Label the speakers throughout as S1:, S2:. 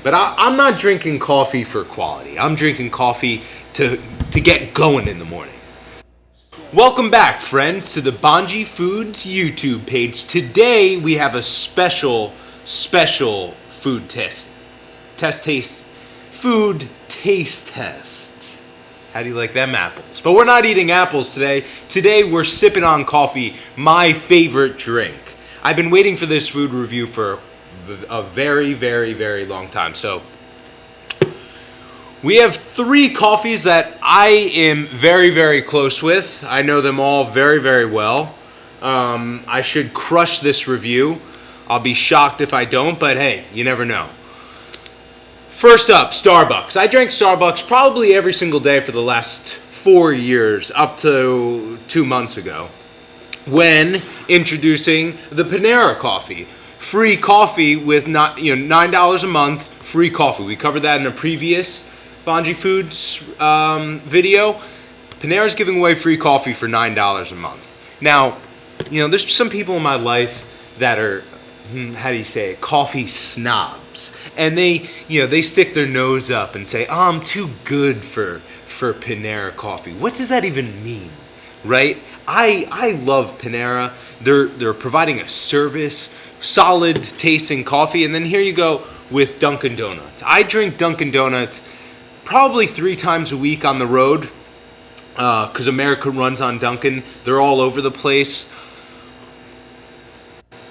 S1: But I'm not drinking coffee for quality. I'm drinking coffee to get going in the morning. Welcome back, friends, to the Bonji Foods YouTube page. Today we have a special food taste test. How do you like them apples? But we're not eating apples today. Today we're sipping on coffee, my favorite drink. I've been waiting for this food review for a very long time. So we have 3 coffees that I am very close with. I know them all very well. I should crush this review. I'll be shocked if I don't, but hey, you never know. First up, Starbucks. I drank Starbucks probably every single day for the last 4 years, up to 2 months ago, when introducing the Panera coffee. Free coffee with $9 a month, free coffee. We covered that in a previous Bonji Foods video. Panera's giving away free coffee for $9 a month. Now, there's some people in my life that are, coffee snobs. And they stick their nose up and say, "Oh, I'm too good for Panera coffee." What does that even mean, right? I love Panera. They're providing a service, solid tasting coffee, and then here you go with Dunkin' Donuts. I drink Dunkin' Donuts probably 3 times a week on the road because America runs on Dunkin'. They're all over the place.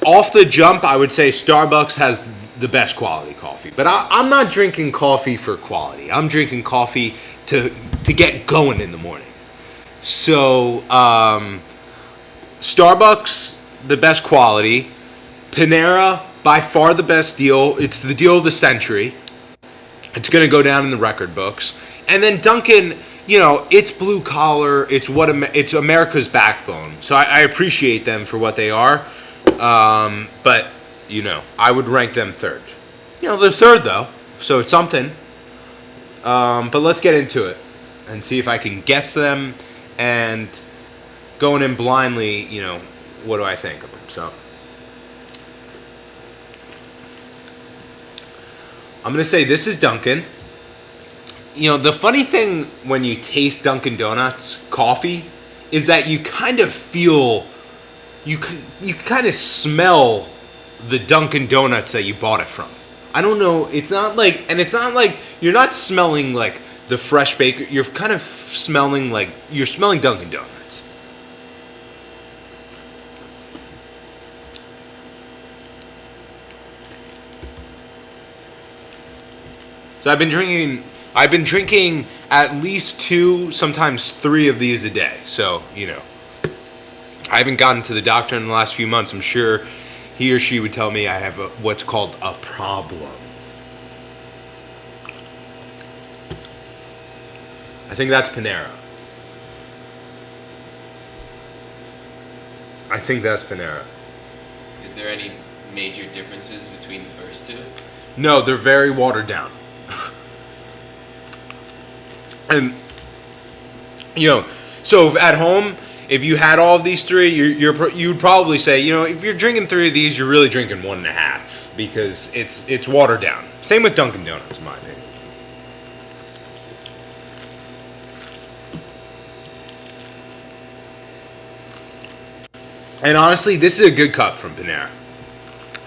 S1: Off the jump, I would say Starbucks has the best quality coffee, but I'm not drinking coffee for quality. I'm drinking coffee to get going in the morning. So Starbucks, the best quality. Panera, by far the best deal. It's the deal of the century. It's going to go down in the record books. And then Dunkin', it's blue collar. It's it's America's backbone. So I appreciate them for what they are. But I would rank them third. They're third though, so it's something. But let's get into it and see if I can guess them. And going in blindly, what do I think of them? So I'm going to say this is Dunkin'. The funny thing when you taste Dunkin' Donuts coffee is that you kind of feel, you kind of smell the Dunkin' Donuts that you bought it from. I don't know, it's not like you're not smelling like the fresh baker, you're kind of smelling like, you're smelling Dunkin' Donuts. So I've been drinking at least 2, sometimes 3 of these a day. So, I haven't gotten to the doctor in the last few months. I'm sure he or she would tell me I have what's called a problem. I think that's Panera. I think that's Panera.
S2: Is there any major differences between the first 2?
S1: No, they're very watered down. And so at home, if you had all of these 3, you'd probably say, if you're drinking 3 of these, you're really drinking 1.5 because it's watered down. Same with Dunkin' Donuts, in my opinion. And honestly, this is a good cup from Panera.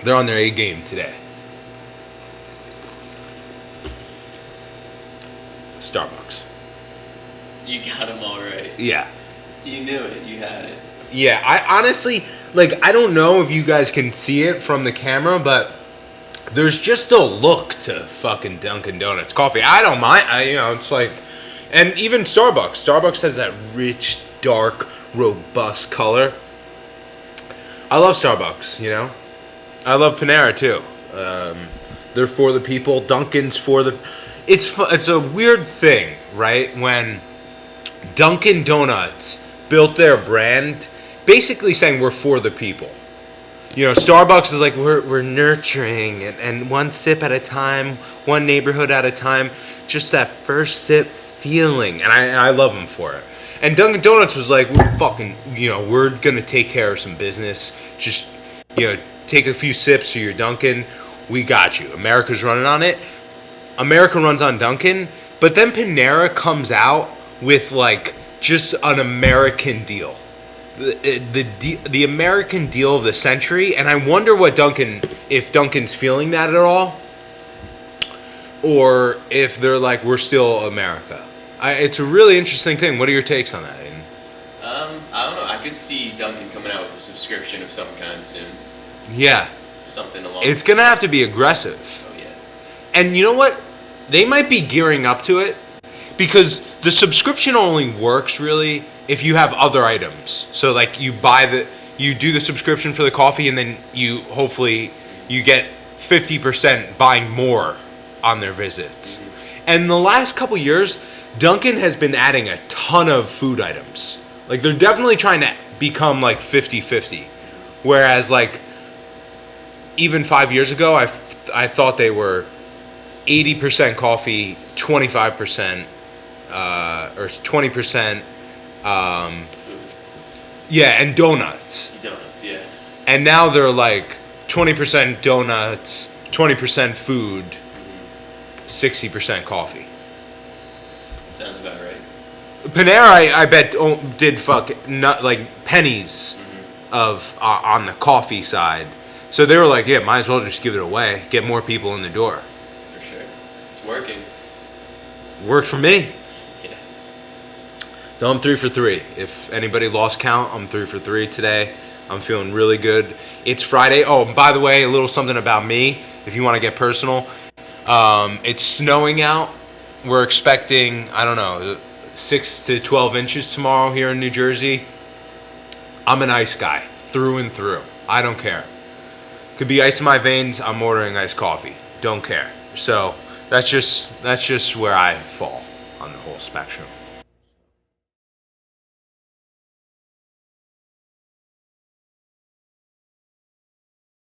S1: They're on their A game today. Starbucks.
S2: You got them all right.
S1: Yeah.
S2: You knew it. You had it.
S1: Yeah, I honestly, I don't know if you guys can see it from the camera, but there's just a look to fucking Dunkin' Donuts coffee. I don't mind. It's like, and even Starbucks. Starbucks has that rich, dark, robust color. I love Starbucks, I love Panera, too. They're for the people. Dunkin's for the... It's a weird thing, right? When Dunkin' Donuts built their brand basically saying we're for the people. Starbucks is like we're nurturing and one sip at a time, one neighborhood at a time, just that first sip feeling, and I love them for it. And Dunkin' Donuts was like, we're fucking, we're gonna take care of some business. Just, take a few sips of your Dunkin'. We got you. America's running on it. America runs on Dunkin', but then Panera comes out with like just an American deal. The American deal of the century, and I wonder what if Dunkin's feeling that at all, or if they're like, we're still America. It's a really interesting thing. What are your takes on that, Aiden?
S2: I don't know. I could see Dunkin' coming out with a subscription of some kind soon.
S1: Yeah.
S2: Something along.
S1: It's gonna have to be aggressive.
S2: Oh yeah.
S1: And you know what? They might be gearing up to it, because the subscription only works really if you have other items. So like you do the subscription for the coffee, and then you get 50% buying more on their visits. Mm-hmm. And the last couple years, Dunkin' has been adding a ton of food items. Like they're definitely trying to become like 50-50. Whereas like even 5 years ago, I thought they were 80% coffee, 25%, or 20%, yeah, and donuts.
S2: Donuts, yeah.
S1: And now they're like 20% donuts, 20% food, 60% coffee.
S2: Sounds about right.
S1: Panera, I bet did like pennies of on the coffee side. So they were like, yeah, might as well just give it away, get more people in the door.
S2: For sure. It's working.
S1: Worked for me.
S2: Yeah.
S1: So I'm 3 for 3. If anybody lost count, I'm 3 for 3 today. I'm feeling really good. It's Friday. Oh, and by the way, a little something about me, if you want to get personal. It's snowing out. We're expecting, 6 to 12 inches tomorrow here in New Jersey. I'm an ice guy, through and through. I don't care. Could be ice in my veins. I'm ordering iced coffee. Don't care. So that's just where I fall on the whole spectrum.